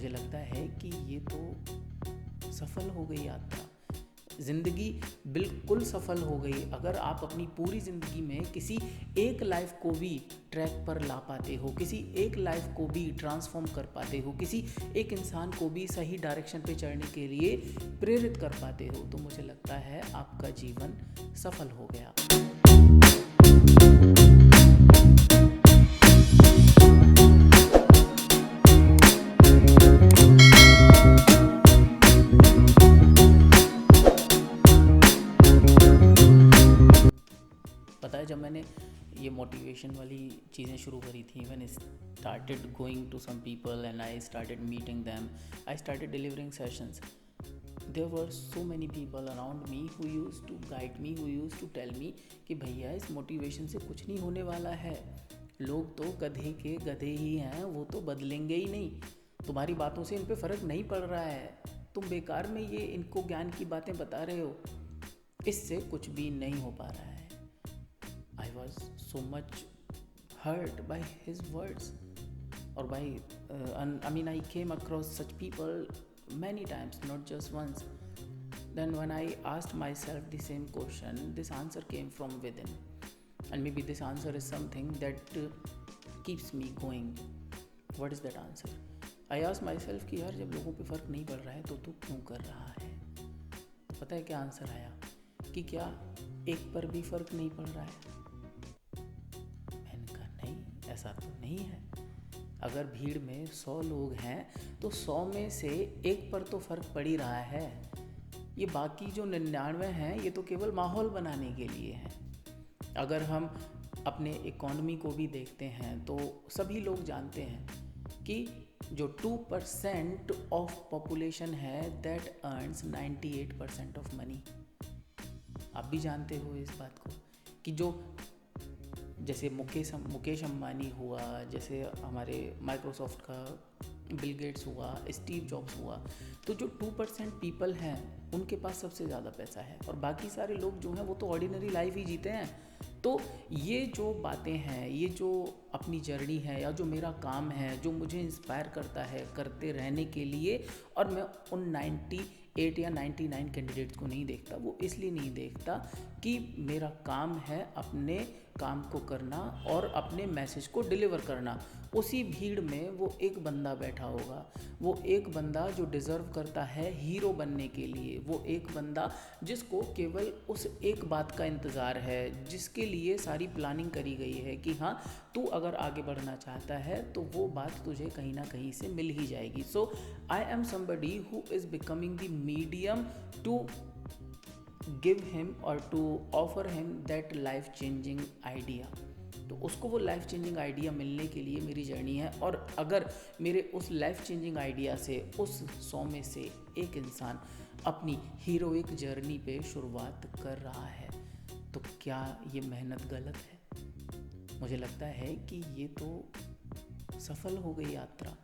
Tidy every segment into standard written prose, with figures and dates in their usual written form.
मुझे लगता है कि ये तो सफल हो गई यात्रा। ज़िंदगी बिल्कुल सफल हो गई अगर आप अपनी पूरी ज़िंदगी में किसी एक लाइफ को भी ट्रैक पर ला पाते हो, किसी एक लाइफ को भी ट्रांसफॉर्म कर पाते हो, किसी एक इंसान को भी सही डायरेक्शन पे चढ़ने के लिए प्रेरित कर पाते हो, तो मुझे लगता है आपका जीवन सफल हो गया। पता है, जब मैंने ये मोटिवेशन वाली चीज़ें शुरू करी थी, मैंने started going to some people and I started meeting them, I started delivering sessions. There were so many people around me who use to guide me, who use to tell me कि भैया इस motivation से कुछ नहीं होने वाला है, लोग तो गधे के गधे ही हैं, वो तो बदलेंगे ही नहीं, तुम्हारी बातों से इन पे फ़र्क नहीं पड़ रहा है, तुम बेकार में ये इनको ज्ञान की बातें बता रहे हो, इससे कुछ भी नहीं हो पा रहा है. I was so much hurt by his words, or by I came across such people many times, not just once. Then when I asked myself the same question, this answer came from within, and maybe this answer is something that keeps me going. What is that answer? I asked myself कि यार जब लोगों पे फ़र्क नहीं पड़ रहा है तो तू क्यों कर रहा है. तो पता है क्या आंसर आया कि क्या एक पर भी फ़र्क नहीं पड़ रहा है. ऐसा तो नहीं है. अगर भीड़ में 100 लोग हैं तो 100 में से एक पर तो फ़र्क पड़ ही रहा है. ये बाकी जो 99 हैं ये तो केवल माहौल बनाने के लिए हैं. अगर हम अपने इकोनॉमी को भी देखते हैं तो सभी लोग जानते हैं कि जो 2% ऑफ पॉपुलेशन है दैट अर्न्स 98% ऑफ मनी. आप भी जानते हो इस बात को कि जो जैसे मुकेश अंबानी हुआ, जैसे हमारे माइक्रोसॉफ्ट का बिल गेट्स हुआ, स्टीव जॉब्स हुआ, तो जो 2% पीपल हैं उनके पास सबसे ज़्यादा पैसा है और बाकी सारे लोग जो हैं वो तो ऑर्डिनरी लाइफ ही जीते हैं. तो ये जो बातें हैं, ये जो अपनी जर्नी है या जो मेरा काम है, जो मुझे इंस्पायर करता है करते रहने के लिए, और मैं उन 98 या 99 कैंडिडेट्स को नहीं देखता. वो इसलिए नहीं देखता कि मेरा काम है अपने काम को करना और अपने मैसेज को डिलीवर करना. उसी भीड़ में वो एक बंदा बैठा होगा, वो एक बंदा जो डिज़र्व करता है हीरो बनने के लिए, वो एक बंदा जिसको केवल उस एक बात का इंतज़ार है, जिसके लिए सारी प्लानिंग करी गई है कि हाँ तू अगर आगे बढ़ना चाहता है तो वो बात तुझे कहीं ना कहीं से मिल ही जाएगी. So I am somebody who is becoming the medium to give him और to offer him that life changing idea. तो उसको वो लाइफ चेंजिंग आइडिया मिलने के लिए मेरी जर्नी है. और अगर मेरे उस लाइफ चेंजिंग आइडिया से उस 100 में से एक इंसान अपनी हीरोइक जर्नी पे शुरुआत कर रहा है तो क्या ये मेहनत गलत है? मुझे लगता है कि ये तो सफल हो गई यात्रा.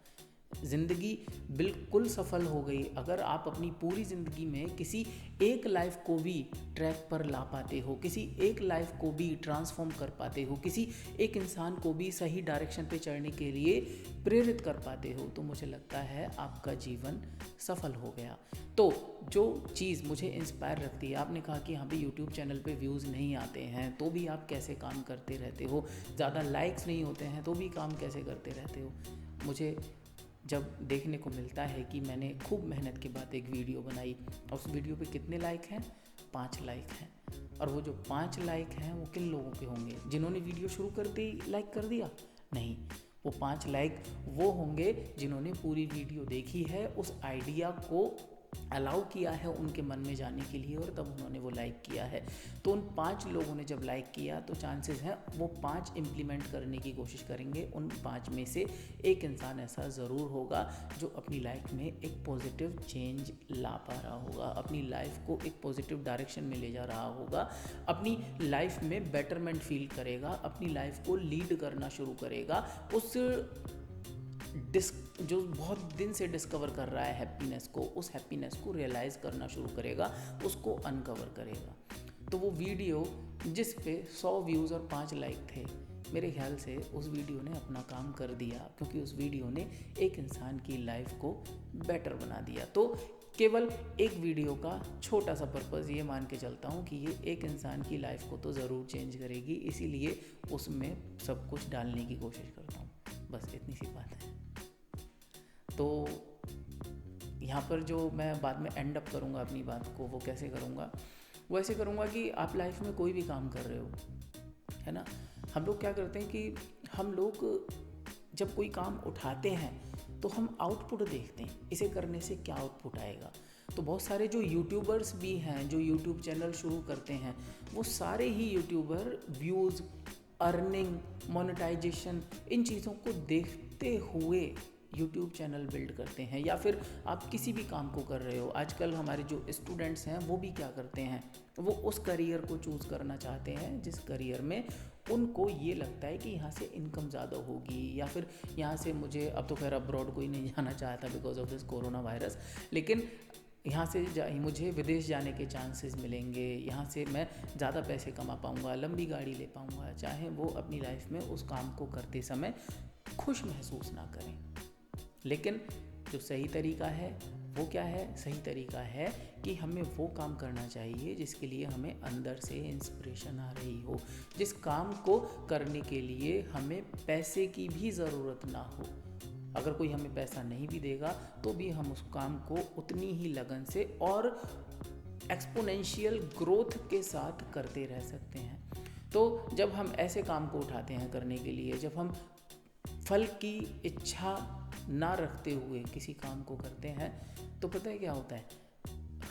ज़िंदगी बिल्कुल सफल हो गई अगर आप अपनी पूरी ज़िंदगी में किसी एक लाइफ को भी ट्रैक पर ला पाते हो, किसी एक लाइफ को भी ट्रांसफॉर्म कर पाते हो, किसी एक इंसान को भी सही डायरेक्शन पे चढ़ने के लिए प्रेरित कर पाते हो, तो मुझे लगता है आपका जीवन सफल हो गया. तो जो चीज़ मुझे इंस्पायर रखती है, आपने कहा कि हाँ भाई यूट्यूब चैनल पे व्यूज़ नहीं आते हैं तो भी आप कैसे काम करते रहते हो, ज़्यादा लाइक्स नहीं होते हैं तो भी काम कैसे करते रहते हो. मुझे जब देखने को मिलता है कि मैंने खूब मेहनत के बाद एक वीडियो बनाई और उस वीडियो पे कितने लाइक हैं, 5 लाइक हैं, और वो जो 5 लाइक हैं वो किन लोगों के होंगे? जिन्होंने वीडियो शुरू करते ही लाइक कर दिया? नहीं, वो 5 लाइक वो होंगे जिन्होंने पूरी वीडियो देखी है, उस आइडिया को अलाउ किया है उनके मन में जाने के लिए और तब उन्होंने वो लाइक किया है. तो उन 5 लोगों ने जब लाइक किया तो चांसेस हैं वो 5 इम्प्लीमेंट करने की कोशिश करेंगे. उन 5 में से एक इंसान ऐसा ज़रूर होगा जो अपनी लाइफ में एक पॉजिटिव चेंज ला पा रहा होगा, अपनी लाइफ को एक पॉजिटिव डायरेक्शन में ले जा रहा होगा, अपनी लाइफ में बेटरमेंट फील करेगा, अपनी लाइफ को लीड करना शुरू करेगा, उस जो बहुत दिन से डिस्कवर कर रहा है हैप्पीनेस को, उस हैप्पीनेस को रियलाइज़ करना शुरू करेगा, उसको अनकवर करेगा. तो वो वीडियो जिस पे 100 व्यूज़ और 5 लाइक थे, मेरे ख्याल से उस वीडियो ने अपना काम कर दिया, क्योंकि उस वीडियो ने एक इंसान की लाइफ को बेटर बना दिया। तो केवल एक वीडियो का छोटा सा पर्पज़ ये मान के चलता हूँ कि ये एक इंसान की लाइफ को तो ज़रूर चेंज करेगी, इसीलिए उसमें सब कुछ डालने की कोशिश करता हूँ। बस इतनी सी बात है। तो यहाँ पर जो मैं बाद में एंड अप करूँगा अपनी बात को, वो कैसे करूँगा? वो ऐसे करूँगा कि आप लाइफ में कोई भी काम कर रहे हो, है ना, हम लोग क्या करते हैं कि हम लोग जब कोई काम उठाते हैं तो हम आउटपुट देखते हैं, इसे करने से क्या आउटपुट आएगा। तो बहुत सारे जो यूट्यूबर्स भी हैं, जो यूट्यूब चैनल शुरू करते हैं, वो सारे ही यूट्यूबर व्यूज़, अर्निंग, मोनेटाइजेशन, इन चीज़ों को देखते हुए यूट्यूब चैनल बिल्ड करते हैं। या फिर आप किसी भी काम को कर रहे हो, आजकल हमारे जो स्टूडेंट्स हैं वो भी क्या करते हैं, वो उस करियर को चूज़ करना चाहते हैं जिस करियर में उनको ये लगता है कि यहाँ से इनकम ज़्यादा होगी, या फिर यहाँ से मुझे, अब तो खैर अब्रॉड कोई नहीं जाना चाहता because of this corona virus, लेकिन यहाँ से मुझे विदेश जाने के चांसेस मिलेंगे, यहाँ से मैं ज़्यादा पैसे कमा पाऊँगा, लंबी गाड़ी ले पाऊँगा, चाहे वो अपनी लाइफ में उस काम को करते समय खुश महसूस ना करें। लेकिन जो सही तरीका है वो क्या है? सही तरीका है कि हमें वो काम करना चाहिए जिसके लिए हमें अंदर से इंस्पिरेशन आ रही हो, जिस काम को करने के लिए हमें पैसे की भी ज़रूरत ना हो। अगर कोई हमें पैसा नहीं भी देगा तो भी हम उस काम को उतनी ही लगन से और एक्सपोनेंशियल ग्रोथ के साथ करते रह सकते हैं। तो जब हम ऐसे काम को उठाते हैं करने के लिए, जब हम फल की इच्छा ना रखते हुए किसी काम को करते हैं, तो पता है क्या होता है?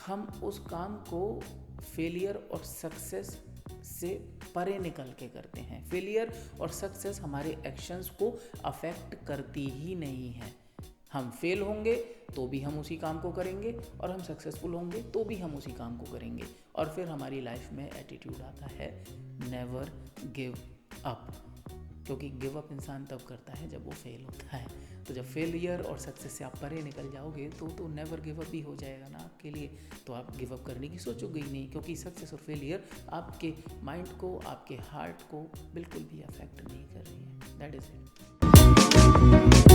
हम उस काम को फेलियर और सक्सेस से परे निकल के करते हैं। फेलियर और सक्सेस हमारे एक्शंस को अफेक्ट करती ही नहीं है। हम फेल होंगे तो भी हम उसी काम को करेंगे, और हम सक्सेसफुल होंगे तो भी हम उसी काम को करेंगे। और फिर हमारी लाइफ में एटीट्यूड आता है नेवर गिव अप, क्योंकि गिव अप इंसान तब करता है जब वो फेल होता है। तो जब फेलियर और सक्सेस से आप परे निकल जाओगे तो नेवर गिव अप भी हो जाएगा ना आपके लिए। तो आप गिव अप करने की सोचोगे ही नहीं, क्योंकि सक्सेस और फेलियर आपके माइंड को, आपके हार्ट को बिल्कुल भी अफेक्ट नहीं कर रही है। That is it.